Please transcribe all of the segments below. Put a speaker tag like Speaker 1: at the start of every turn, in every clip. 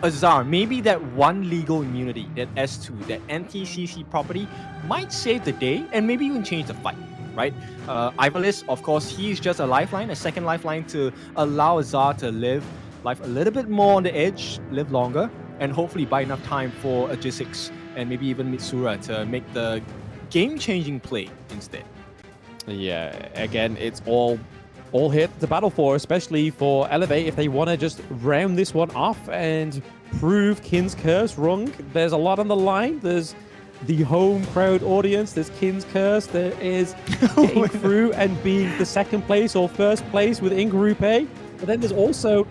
Speaker 1: Azar, maybe that one legal immunity, that S2, that NTCC property might save the day and maybe even change the fight, right? Ivalice, of course, he's just a lifeline, a second lifeline to allow Azar to live life a little bit more on the edge, live longer, and hopefully buy enough time for Agisics and maybe even Mitsura to make the game-changing play instead.
Speaker 2: Yeah, again, it's all hit the battle for, especially for Elevate, if they want to just round this one off and prove Kin's Curse wrong. There's a lot on the line. There's the home crowd audience, there's Kin's Curse, there is getting through and being the second place or first place within Group A. But then there's also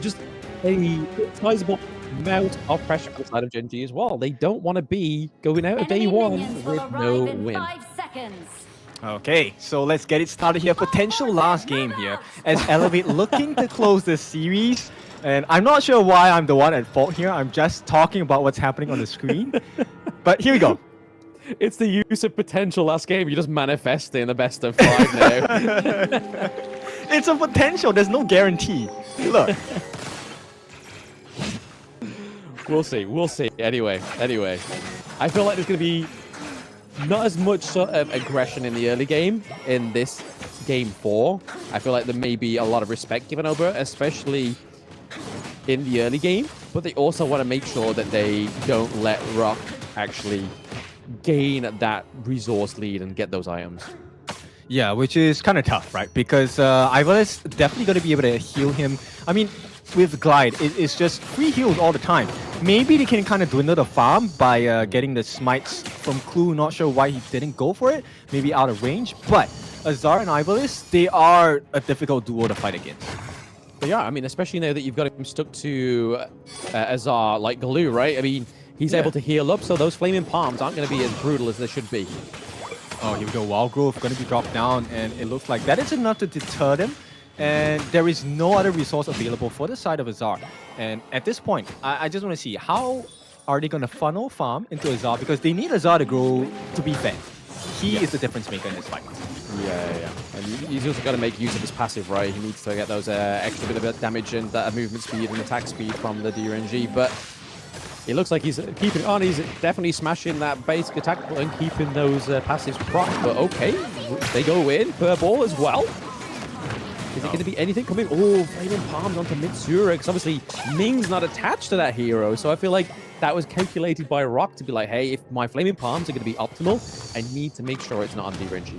Speaker 2: just a sizable amount of pressure outside of Gen.G as well. They don't want to be going out of day one with no win.
Speaker 3: 5 seconds.
Speaker 1: Okay, so let's get it started here. Potential last game here as Elevate looking to close this series. And I'm not sure why I'm the one at fault here. I'm just talking about what's happening on the screen. But here we go.
Speaker 2: It's the use of potential last game. You're just manifesting the best of 5 now.
Speaker 1: It's a potential. There's no guarantee. Look.
Speaker 2: We'll see. We'll see. Anyway. I feel like there's going to be not as much sort of aggression in the early game in this game 4. I feel like there may be a lot of respect given over, especially in the early game. But they also want to make sure that they don't let Rock actually gain that resource lead and get those items.
Speaker 1: Yeah, which is kind of tough, right? Because Ivalice definitely going to be able to heal him. I mean, with Glide, it's just free heals all the time. Maybe they can kind of dwindle the farm by getting the smites from Clue. Not sure why he didn't go for it. Maybe out of range. But Azar and Ivalice, they are a difficult duo to fight against.
Speaker 2: They are. I mean, especially now that you've got him stuck to Azar like glue, right? I mean, he's able to heal up, so those flaming palms aren't going to be as brutal as they should be.
Speaker 1: Oh, here we go. Wild Growth going to be dropped down, and it looks like that is enough to deter them. And there is no other resource available for the side of Azar. And at this point, I just want to see how are they going to funnel farm into Azar, because they need Azar to grow to be fed. He is the difference maker in this fight.
Speaker 2: Yeah. And he's also got to make use of his passive, right? He needs to get those extra bit of damage and that movement speed and attack speed from the Gen.G. But it looks like he's keeping it on. He's definitely smashing that basic attack button, keeping those passives proc. But okay, they go in per ball as well. Is it going to be anything coming? Oh, flaming palms onto Mitsura, because obviously Ming's not attached to that hero. So I feel like that was calculated by Rock to be like, hey, if my flaming palms are going to be optimal, I need to make sure it's not on Gen.G.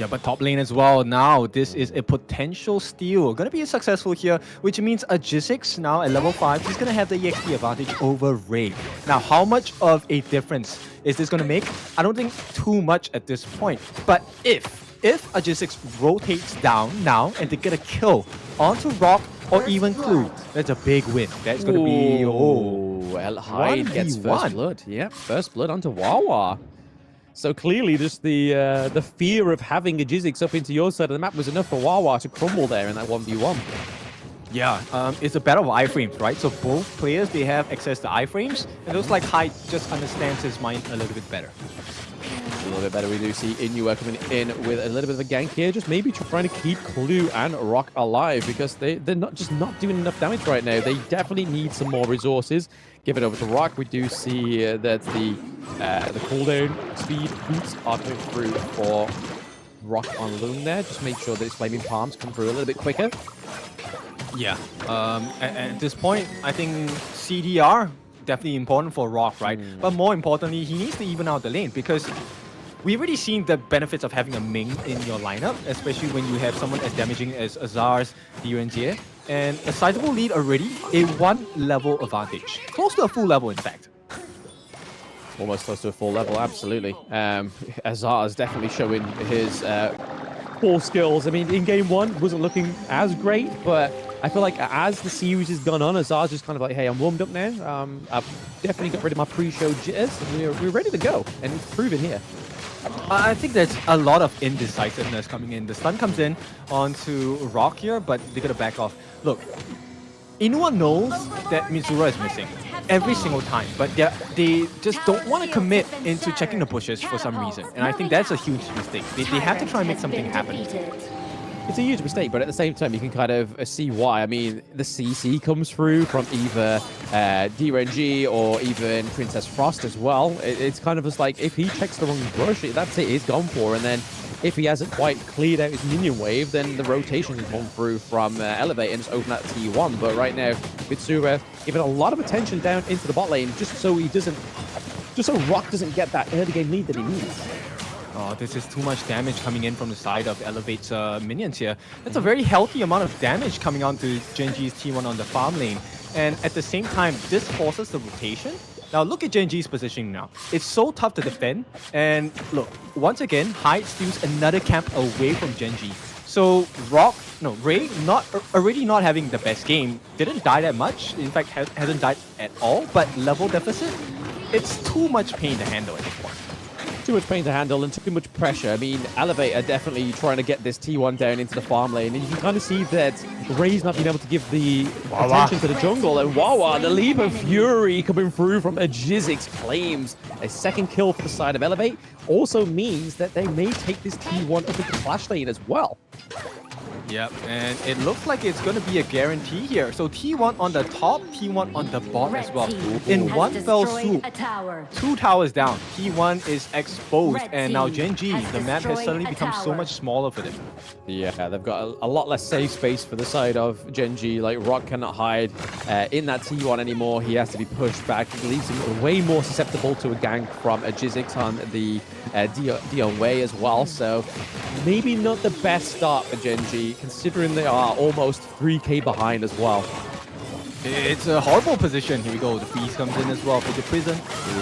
Speaker 1: Yeah, but top lane as well. Now, this is a potential steal. Going to be successful here, which means Agisics now at level 5, he's going to have the EXP advantage over Ray. Now, how much of a difference is this going to make? I don't think too much at this point. But if Agisics rotates down now and they get a kill onto Rock or even Clue, that's a big win. That's going to be... Oh,
Speaker 2: Hyde gets first blood. Yep, first blood onto Wawa. So clearly just the fear of having Agisics up into your side of the map was enough for Wawa to crumble there in that 1v1.
Speaker 1: Yeah, it's a battle of iframes, right? So both players, they have access to iframes, and it looks like Hyde just understands his mind a little bit better.
Speaker 2: A little bit better. We do see Inua coming in with a little bit of a gank here, just maybe trying to keep Clue and Rock alive, because they're not doing enough damage right now. They definitely need some more resources. Give it over to Rock. We do see that the cooldown speed boots are coming through for Rock on Loom there. Just make sure that his flaming palms come through a little bit quicker.
Speaker 1: Yeah, at this point, I think CDR definitely important for Rock, right? But more importantly, he needs to even out the lane, because we've already seen the benefits of having a Ming in your lineup, especially when you have someone as damaging as Azar's Gen.G, and a sizable lead already, a 1 level advantage. Close to a full level, in fact.
Speaker 2: Almost close to a full level, absolutely. Azar is definitely showing his full skills. I mean, in game 1, wasn't looking as great, but I feel like as the series has gone on, Azar's just kind of like, hey, I'm warmed up now. I've definitely got rid of my pre-show jitters, and we're ready to go, and it's proven here.
Speaker 1: I think there's a lot of indecisiveness coming in. The stun comes in onto Rock here, but they're going to back off. Look, Inua knows that Mitsura is missing every single time, but they just don't want to commit into checking the bushes for some reason. And I think that's a huge mistake. They have to try and make something happen.
Speaker 2: It's a huge mistake, but at the same time, you can kind of see why. I mean, the CC comes through from either Gen.G or even Princess Frost as well. It's kind of just like, if he checks the wrong brush, that's it, he's gone for. And then if he hasn't quite cleared out his minion wave, then the rotation has gone through from Elevate and just open that T1. But right now, Bitsura giving a lot of attention down into the bot lane just so Rock doesn't get that early game lead that he needs.
Speaker 1: Oh, this is too much damage coming in from the side of Elevate's minions here. That's a very healthy amount of damage coming onto Gen.G's T1 on the farm lane. And at the same time, this forces the rotation. Now look at Gen.G's positioning now. It's so tough to defend. And look, once again, Hyde steals another camp away from Gen.G. So Ray already not having the best game, didn't die that much. In fact, hasn't died at all. But level deficit, it's too much pain to handle at this point.
Speaker 2: Too much pain to handle and too much pressure. I mean, Elevate are definitely trying to get this T1 down into the farm lane, and you can kind of see that Ray's not being able to give the attention to the jungle, and Wawa, the leap of fury coming through from a Jizzix claims a second kill for the side of Elevate. Also means that they may take this T1 up into the flash lane as well.
Speaker 1: Yep, and it looks like it's going to be a guarantee here. So T1 on the top, T1 on the bottom as well. In one fell swoop, 2 towers down. T1 is exposed, and now Gen.G, the map has suddenly become so much smaller for them.
Speaker 2: Yeah, they've got a lot less safe space for the side of Gen.G. Like, Rock cannot hide in that T1 anymore. He has to be pushed back. It leaves him way more susceptible to a gank from a Jizzix on the Dion way as well. So maybe not the best start for Gen.G, considering they are almost 3k behind as well.
Speaker 1: It's a horrible position. Here we go. The freeze comes in as well for the prison.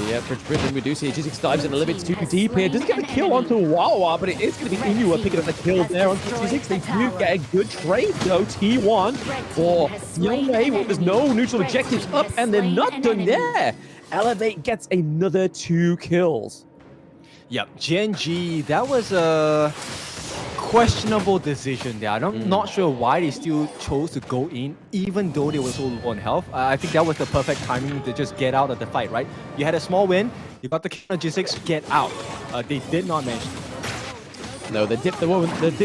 Speaker 2: Yeah, for prison, we do see Jizzix dives in a little bit too deep here. Doesn't get the kill onto Wawa, but it is going to be Inua picking up the kill there onto Jizzix. They do get a good trade though. T1 for Young Wei. Well, there's no neutral objectives up, and they're not done there. Elevate gets another 2 kills.
Speaker 1: Yep, Gen.G, that was a questionable decision there. I'm not sure why they still chose to go in, even though they were so low on health. I think that was the perfect timing to just get out of the fight, right? You had a small win, you got the kill on G6, get out. They did not manage to.
Speaker 2: No, they dipped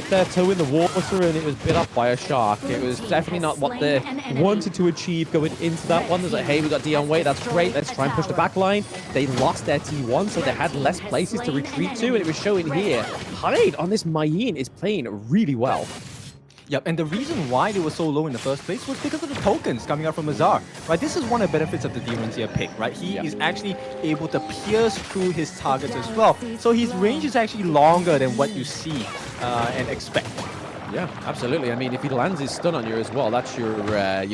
Speaker 2: their toe in the water and it was bit up by a shark. It was definitely not what they wanted to achieve going into that one. There's like, hey, we got Dion Wei, that's great. Let's try and push the back line. They lost their T1, so they had less places to retreat to, and it was showing here. Hyde on this Mayin is playing really well.
Speaker 1: Yep, and the reason why they were so low in the first place was because of the tokens coming out from Azar. Right, this is one of the benefits of the Demons here pick, right? He is actually able to pierce through his targets as well. So his range is actually longer than what you see and expect.
Speaker 2: Yeah, absolutely. I mean, if he lands his stun on you as well, that's your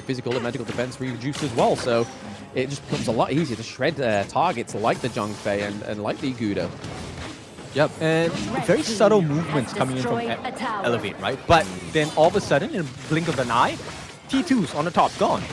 Speaker 2: physical and medical defense reduced as well. So it just becomes a lot easier to shred targets like the Zhongfei and like the Gudo.
Speaker 1: Yep, and very subtle movements coming in from Elevate, right? But then all of a sudden, in a blink of an eye, T2's on the top, gone.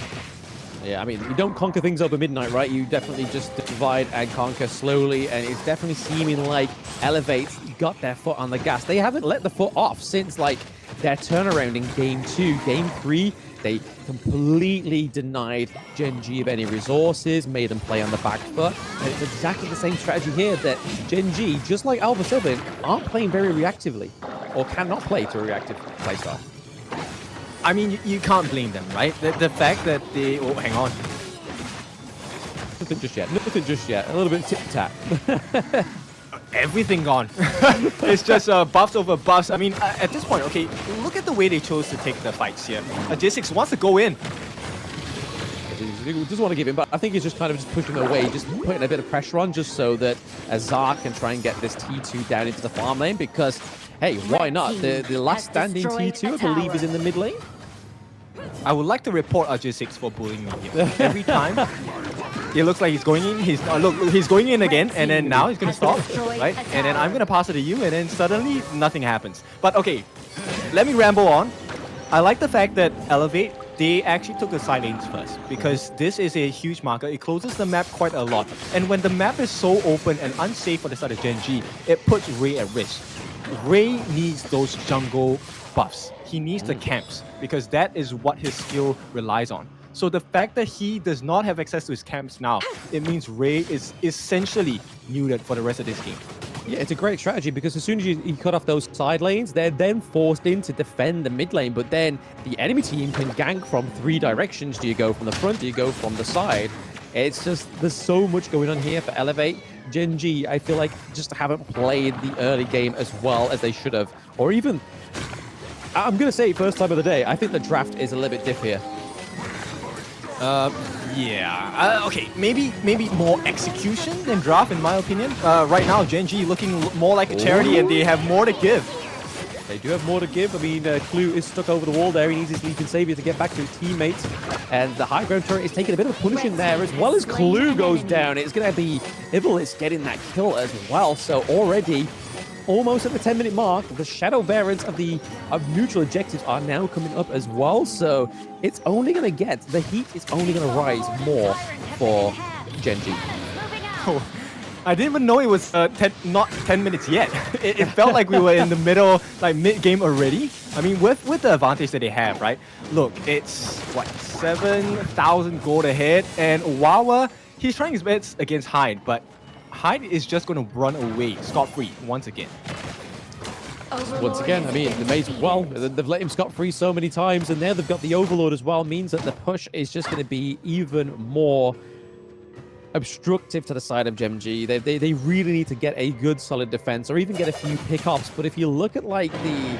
Speaker 2: Yeah, I mean, you don't conquer things over midnight, right? You definitely just divide and conquer slowly, and it's definitely seeming like Elevate got their foot on the gas. They haven't let the foot off since, like, their turnaround in Game 2. Game 3, they completely denied Gen.G of any resources, made them play on the back foot. And it's exactly the same strategy here that Gen.G, just like Alpha 7, aren't playing very reactively, or cannot play to a reactive playstyle.
Speaker 1: I mean, you can't blame them, right? The fact that they... Oh, hang on.
Speaker 2: Nothing just yet. Nothing just yet. A little bit tip-tap.
Speaker 1: Everything gone. It's just buffs over buffs. I mean, at this point, okay, look at the way they chose to take the fights here. J6 wants to go in.
Speaker 2: He doesn't want to give in, but I think he's just kind of just pushing away, just putting a bit of pressure on, just so that Azar can try and get this T2 down into the farm lane, because, hey, why not? The last standing T2, I believe, is in the mid lane.
Speaker 1: I would like to report J6 for bullying me here. Every time, it looks like he's going in. He's going in again, and then now he's going to stop, right? And then I'm going to pass it to you, and then suddenly nothing happens. But okay, let me ramble on. I like the fact that Elevate, they actually took the side lanes first, because this is a huge marker. It closes the map quite a lot. And when the map is so open and unsafe for the side of Gen.G, it puts Ray at risk. Ray needs those jungle buffs. He needs the camps, because that is what his skill relies on. So the fact that he does not have access to his camps now, it means Ray is essentially muted for the rest of this game.
Speaker 2: Yeah, it's a great strategy because as soon as you cut off those side lanes, they're then forced in to defend the mid lane. But then the enemy team can gank from 3 directions. Do you go from the front? Do you go from the side? It's just, there's so much going on here for Elevate. Gen.G, I feel like, just haven't played the early game as well as they should have. Or even, I'm going to say first time of the day, I think the draft is a little bit diff here.
Speaker 1: Yeah. Okay, maybe more execution than draft, in my opinion. Right now, Gen.G looking more like a charity, and they have more to give.
Speaker 2: They do have more to give. I mean, Clue is stuck over the wall there. He needs his Leap and Savior to get back to his teammates. And the high ground turret is taking a bit of a punishing there, as well as Clue goes down. It's going to be Iblis getting that kill as well. So already, almost at the 10-minute mark, the shadow variants of neutral objectives are now coming up as well. So it's only going to get, the heat is only going to rise more for Gen.G.
Speaker 1: Oh, I didn't even know it was not 10 minutes yet. It felt like we were in the middle, like mid-game already. I mean, with the advantage that they have, right? Look, it's, what, 7,000 gold ahead. And Wawa, he's trying his best against Hyde, but Hyde is just going to run away scot-free once again.
Speaker 2: Once again, I mean, the mates, well, they've let him scot-free so many times, and now they've got the Overlord as well, means that the push is just going to be even more obstructive to the side of Gen.G. They really need to get a good solid defense or even get a few pickoffs. But if you look at like the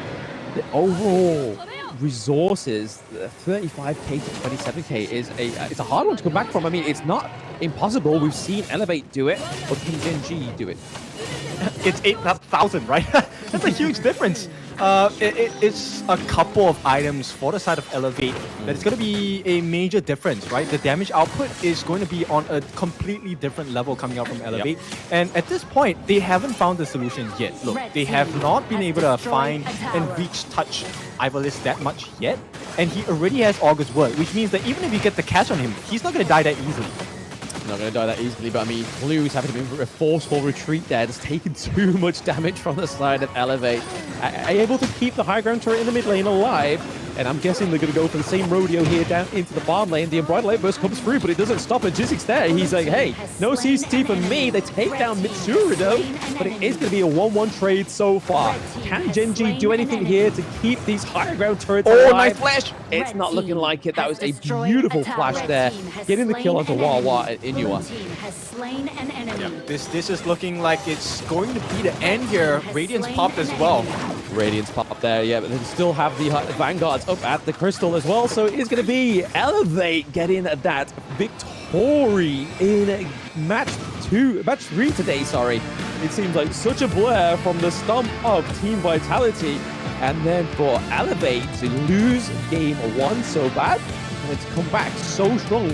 Speaker 2: overall resources, 35k to 27k is it's a hard one to come back from. I mean, it's not impossible. We've seen Elevate do it, but can Gen.G do it?
Speaker 1: It's 8,000, right? That's a huge difference. It's a couple of items for the side of Elevate that it's going to be a major difference, right? The damage output is going to be on a completely different level coming out from Elevate. Yep. And at this point, they haven't found the solution yet. Look, they have not been able to find and reach touch Ivalice that much yet. And he already has August Word, which means that even if you get the catch on him, he's not going to die that easily.
Speaker 2: Not going to die that easily, but I mean, Blue's having to be a forceful retreat there. It's taken too much damage from the side of Elevate. Are able to keep the high ground turret in the mid lane alive, and I'm guessing they're going to go for the same rodeo here down into the bottom lane. The Unbridled Outburst comes through, but it doesn't stop at Jizzix there. He's like, hey, no CCT for me. They take down Mitsuru though, but it is going to be a 1-1 trade so far. Can Gen.G do anything here to keep these higher ground turrets alive?
Speaker 1: Oh, nice flash!
Speaker 2: It's not looking like it. That was a beautiful flash there. Getting the kill onto Wawa and Inua.
Speaker 1: Yeah, this is looking like it's going to be the end here. Radiance popped as well.
Speaker 2: Radiance popped there, yeah, but they still have the Vanguards up at the Crystal as well, so it is going to be Elevate getting that victory in match 3 today, sorry. It seems like such a blur from the stump of Team Vitality, and then for Elevate to lose game 1 so bad, and to come back so strong.